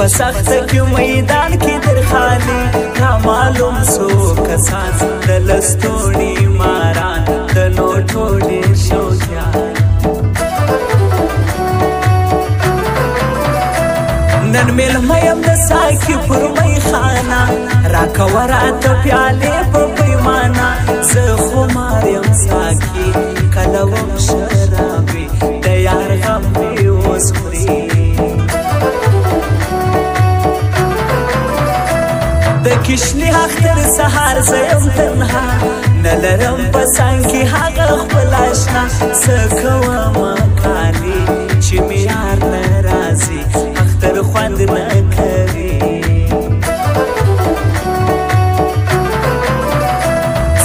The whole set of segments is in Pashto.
سخت کې میدان کې در خالي را معلوم سو کسان د لستوړي ماران د نوټو ډېر شوقیان نن میلمه یم د ساقي پر میخانه راکوه راته پیالې په پیمانه زه خمار یم ساقي کله وم شرابي د یار غم مې اوس خوري د کشني اختر سهار زه یم تنها نه لرم په څنګ کې هغه خپل اشنا څه کومه کالي چې مې یار نه راځي اختر خوند نه کوي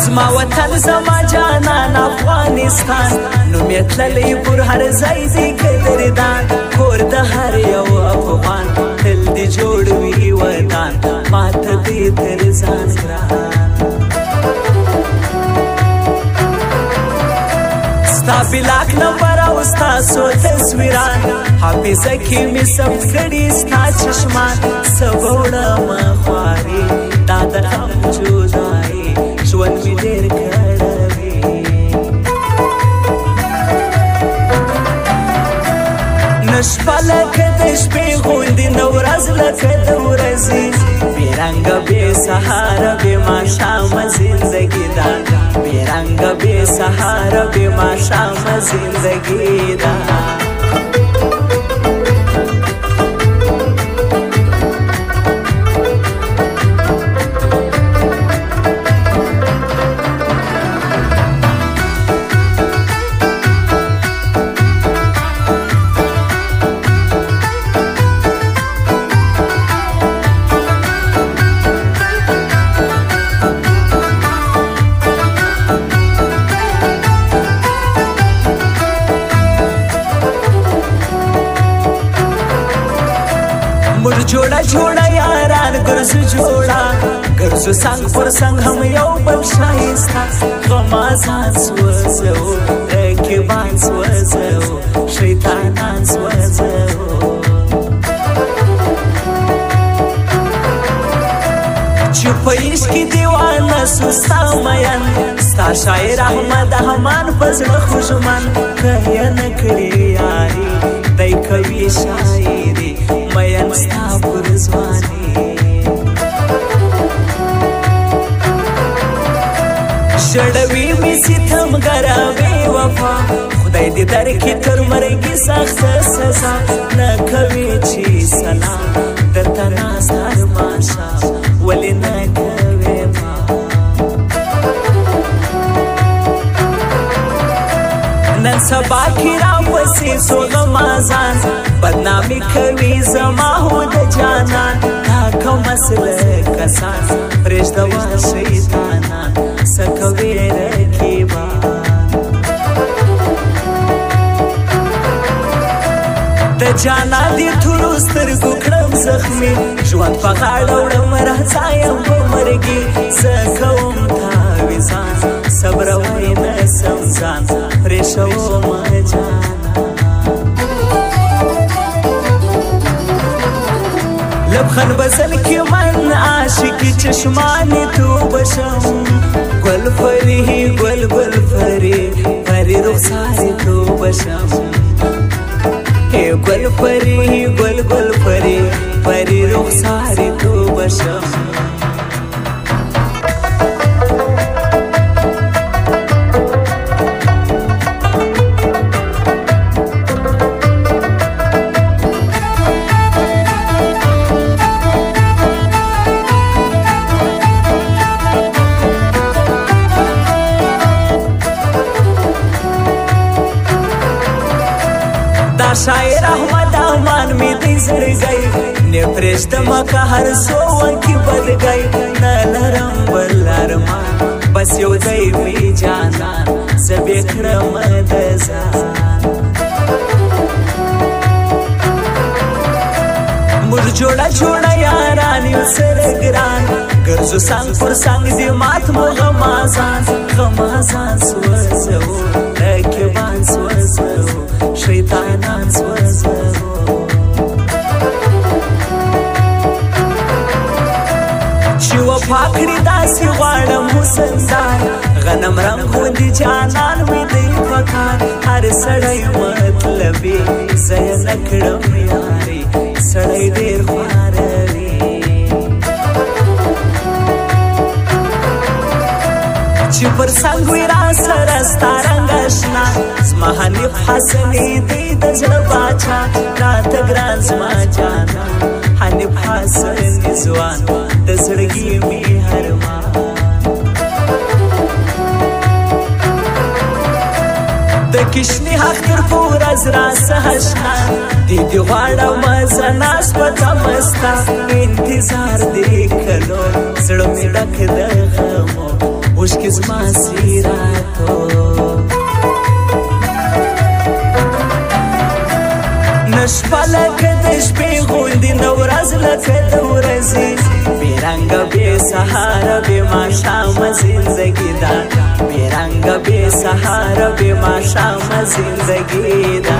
زما وطن زما جانان افغانستان نوم یې تللی پر هر ځای دی قدردان کور د هر یو افغان تل دې جوړ وي ودان ماته دې تر ځان ګران ستا بلاک نمبر او ستاسو تصویران حافظه کې مې ثبت کړي ستا چشمان څه به وړمه خواري دا د غم جدایي ژوند مې ډېر کړوي نه شپه لکه د شپې غوندې نه ورځ لکه د ورځې بې رنګه بې سهاره بې ماښامه زندګي ده بې رنګه بې سهاره بې ماښامه زندګي ده جوړه جوړه یاران ګرځو جوړه ګرځو څنګ پر څنګ هم یو بل ښایسته غمازان سوځو رقیبان سوځو شیطانان سوځو چې په عشق کې دیوانه سو ستا مین ستا شاعر احمد احمان په زړه خوږمن که یې نه کړې یاري دی کوي شاعري مین ستا پر ځواني ژړوي مې ستمګره بې وفا خدای دې درکړي تر مرګي سخته سزا نه کوي چې سلام درته ناست هر ماښام ولې نه کوې ما نن سبا کې راپسې سو غمازان بدنامي کوي زما هو د جانان دا کوم مسله کسان پرېږدوه شیطانان څه کوې رقیبان د جانا دې تورو سترګو کړم زخمي ژوند په غاړه وړم راځه یم په مرګي څه کوم تاویزان صبروی نه سم ځان پرېښومه جانا لبخند بزن کې من عاشقي چشمانې توبه شم ګل فري ګل ګل فري فري رخسارې توبه شم ګل فري ګل ګل فري فري رخسارې توبه شم شاعر احمد احمان می دی زړګی نه پرېږدمه که هر څو وکي بدګی نه لرم بل ارمان بس یو دی وي جانان زه بې کړمه د ځان موږ جوړه جوړه یاران یو سره ګران ګرځو څنګ پر څنګ دې مات مو غمازان غمازان سوځو رقیبان سوځو شیطانان سوځو چې وفا کړي داسې غواړم حسن دار غنم رنګ غوندې جانان مې دی پکار هر سړی مطلبي زه یې نه کړم یاري سړی ډېر خواروي چې پر څنګ وي راسره ستا رنګ اشنا زما حنیف حسني دی د زړه باچا راته ګران زما جانا حنیف حسني ځوان د زړګي مې هرمان د کشني حق تر پورز راسه اشنا دیدی غواړم زه ناست په تمستا انتظار دی کلو زړه مې ډک د غمو اوښکې زما سیراتو نه شپه لکه د شپې غوندې نه ورځ لکه د ورځې بې رنګه بې سهاره بې ماښامه زندګي ده بې رنګه بې سهاره بې ماښامه زندګي ده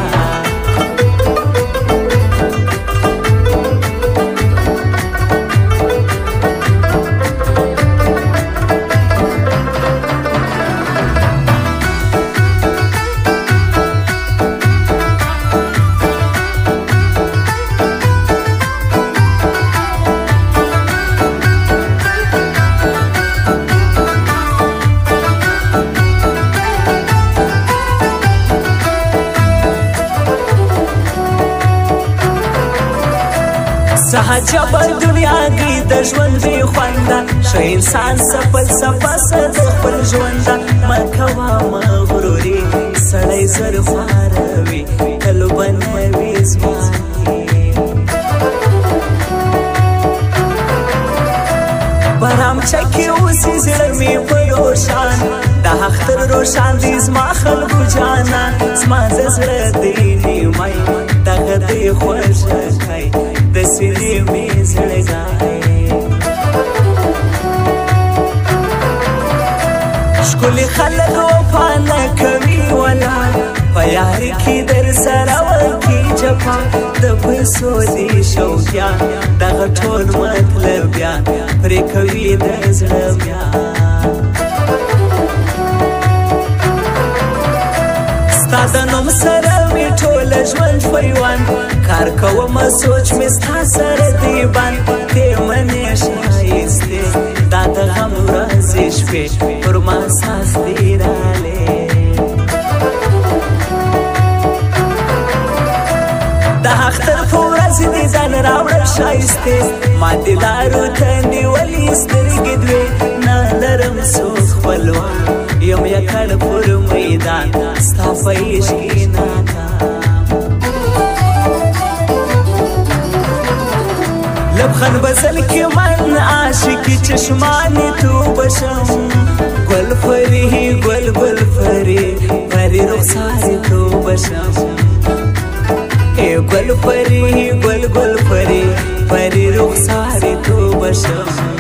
سهجبه دنیا کې د ژوند بې خونده ښه انسان څه فلسفه څه د خپل ژونده مه کوه مغروري سړی زر فاروي تل به نه وي ځواني برامچه کې اوسي زړه مې په روښان د اختر روښان دی زما خلکو جانان زما د زړه دی نیمای دغه دی خوښه کوي د سینې مې زړګی ښکلي خلک وفا نه کوي ولاړ په یاري کې در سره وکړي جفا د پیسو دي شوقیان دغه ټول مطلبیان پرې کوي د زړه بیان ستا د نوم سره مې ټوله ژوند پیوند کار کومه سوچ مې ستا سره دی بند دې منې ښایستې دا د غم ورځې شپې پر ما ساز دی رالی د اختر په ورځې دې ځان راوړه ښایستې ما دې لارو ته نیولې سترګې دوې نه لرم څوک خپلوان یم یکړ پر میدان ستا په عشق کې ناکام لبخند بزل کې من عاشقي چشمانې تو بشم ګل فری ګل ګل فری فری رخسارې تو بشم ګل فری ګل ګل فری فری رخسارې تو بشم